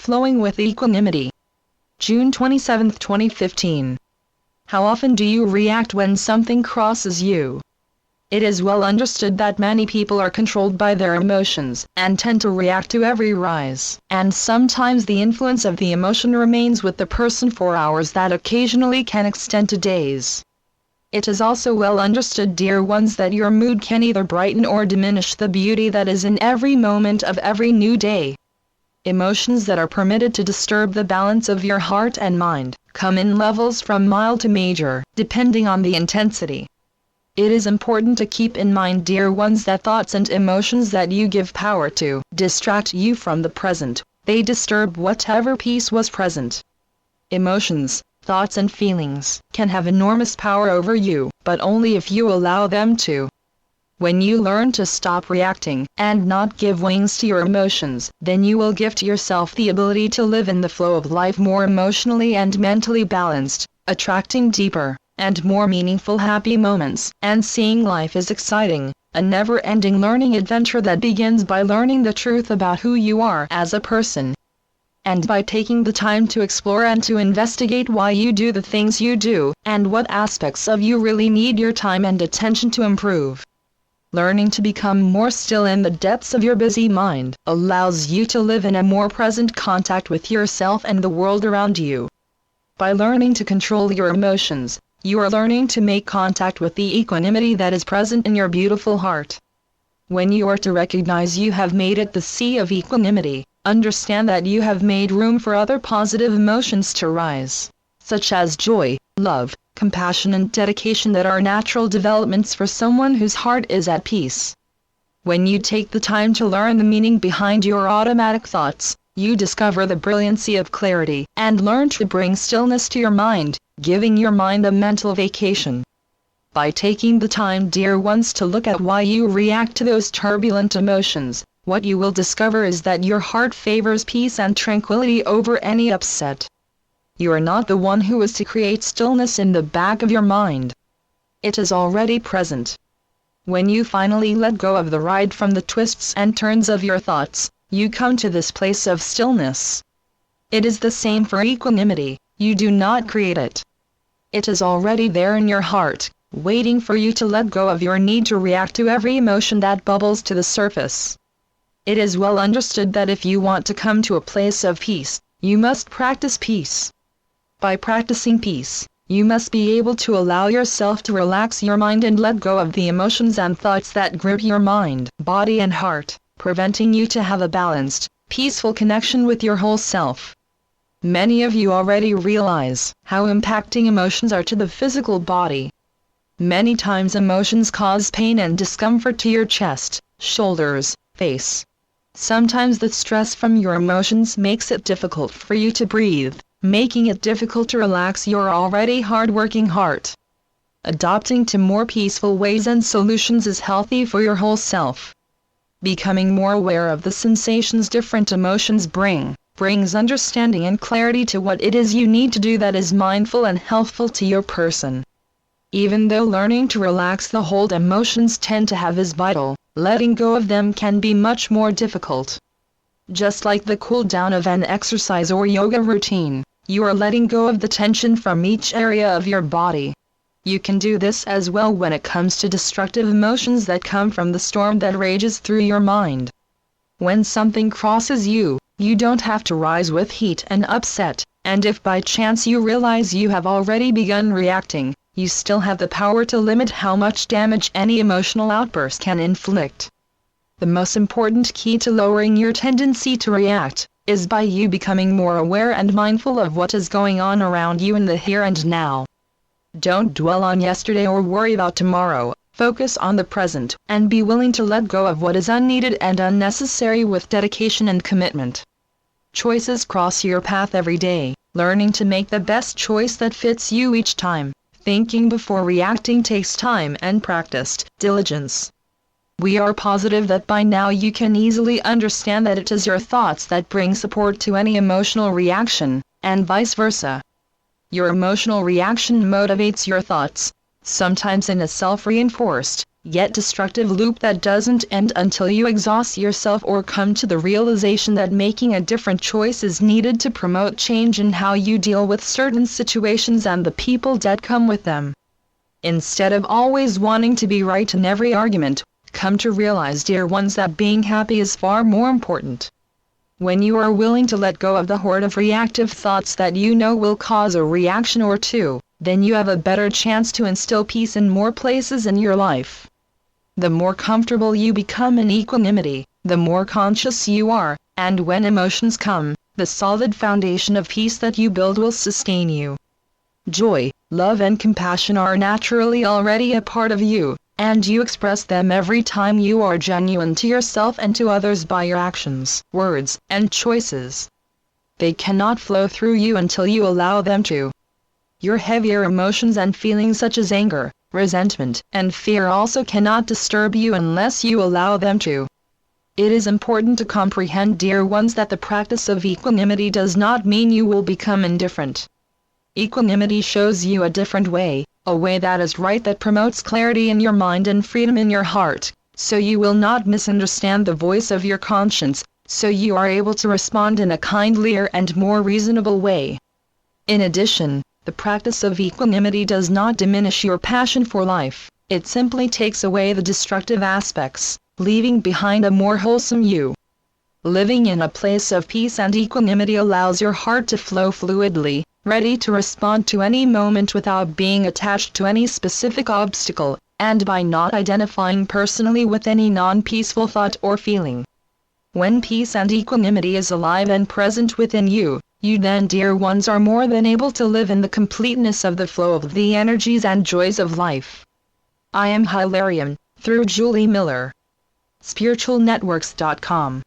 Flowing with Equanimity. June 27, 2015. How often do you react when something crosses you? It is well understood that many people are controlled by their emotions, and tend to react to every rise. And sometimes the influence of the emotion remains with the person for hours that occasionally can extend to days. It is also well understood, dear ones, that your mood can either brighten or diminish the beauty that is in every moment of every new day. Emotions that are permitted to disturb the balance of your heart and mind come in levels from mild to major, depending on the intensity. It is important to keep in mind, dear ones, that thoughts and emotions that you give power to distract you from the present. They disturb whatever peace was present. Emotions, thoughts and feelings can have enormous power over you, but only if you allow them to. When you learn to stop reacting and not give wings to your emotions, then you will gift yourself the ability to live in the flow of life more emotionally and mentally balanced, attracting deeper and more meaningful happy moments, and seeing life as exciting, a never-ending learning adventure that begins by learning the truth about who you are as a person. And by taking the time to explore and to investigate why you do the things you do, and what aspects of you really need your time and attention to improve. Learning to become more still in the depths of your busy mind allows you to live in a more present contact with yourself and the world around you. By learning to control your emotions, you are learning to make contact with the equanimity that is present in your beautiful heart. When you are to recognize you have made it the sea of equanimity, understand that you have made room for other positive emotions to rise, such as joy, love, compassion and dedication, that are natural developments for someone whose heart is at peace. When you take the time to learn the meaning behind your automatic thoughts, you discover the brilliancy of clarity and learn to bring stillness to your mind, giving your mind a mental vacation. By taking the time, dear ones, to look at why you react to those turbulent emotions, what you will discover is that your heart favors peace and tranquility over any upset. You are not the one who is to create stillness in the back of your mind. It is already present. When you finally let go of the ride from the twists and turns of your thoughts, you come to this place of stillness. It is the same for equanimity. You do not create it. It is already there in your heart, waiting for you to let go of your need to react to every emotion that bubbles to the surface. It is well understood that if you want to come to a place of peace, you must practice peace. By practicing peace, you must be able to allow yourself to relax your mind and let go of the emotions and thoughts that grip your mind, body and heart, preventing you to have a balanced, peaceful connection with your whole self. Many of you already realize how impacting emotions are to the physical body. Many times emotions cause pain and discomfort to your chest, shoulders, face. Sometimes the stress from your emotions makes it difficult for you to breathe, making it difficult to relax your already hard-working heart. Adopting to more peaceful ways and solutions is healthy for your whole self. Becoming more aware of the sensations different emotions brings understanding and clarity to what it is you need to do that is mindful and healthful to your person. Even though learning to relax the hold emotions tend to have is vital, letting go of them can be much more difficult. Just like the cool down of an exercise or yoga routine, you are letting go of the tension from each area of your body. You can do this as well when it comes to destructive emotions that come from the storm that rages through your mind. When something crosses you, you don't have to rise with heat and upset, and if by chance you realize you have already begun reacting, you still have the power to limit how much damage any emotional outburst can inflict. The most important key to lowering your tendency to react is by you becoming more aware and mindful of what is going on around you in the here and now. Don't dwell on yesterday or worry about tomorrow. Focus on the present, and be willing to let go of what is unneeded and unnecessary with dedication and commitment. Choices cross your path every day. Learning to make the best choice that fits you each time. Thinking before reacting takes time and practiced diligence. We are positive that by now you can easily understand that it is your thoughts that bring support to any emotional reaction, and vice versa. Your emotional reaction motivates your thoughts, sometimes in a self-reinforced, yet destructive loop that doesn't end until you exhaust yourself or come to the realization that making a different choice is needed to promote change in how you deal with certain situations and the people that come with them. Instead of always wanting to be right in every argument, come to realize, dear ones, that being happy is far more important. When you are willing to let go of the horde of reactive thoughts that you know will cause a reaction or two, then you have a better chance to instill peace in more places in your life. The more comfortable you become in equanimity, the more conscious you are, and when emotions come, the solid foundation of peace that you build will sustain you. Joy, love and compassion are naturally already a part of you, and you express them every time you are genuine to yourself and to others by your actions, words, and choices. They cannot flow through you until you allow them to. Your heavier emotions and feelings such as anger, resentment, and fear also cannot disturb you unless you allow them to. It is important to comprehend, dear ones, that the practice of equanimity does not mean you will become indifferent. Equanimity shows you a different way, a way that is right, that promotes clarity in your mind and freedom in your heart, so you will not misunderstand the voice of your conscience, so you are able to respond in a kindlier and more reasonable way. In addition, the practice of equanimity does not diminish your passion for life, it simply takes away the destructive aspects, leaving behind a more wholesome you. Living in a place of peace and equanimity allows your heart to flow fluidly, ready to respond to any moment without being attached to any specific obstacle, and by not identifying personally with any non-peaceful thought or feeling. When peace and equanimity is alive and present within you, you then, dear ones, are more than able to live in the completeness of the flow of the energies and joys of life. I am Hilarion, through Julie Miller. spiritualnetworks.com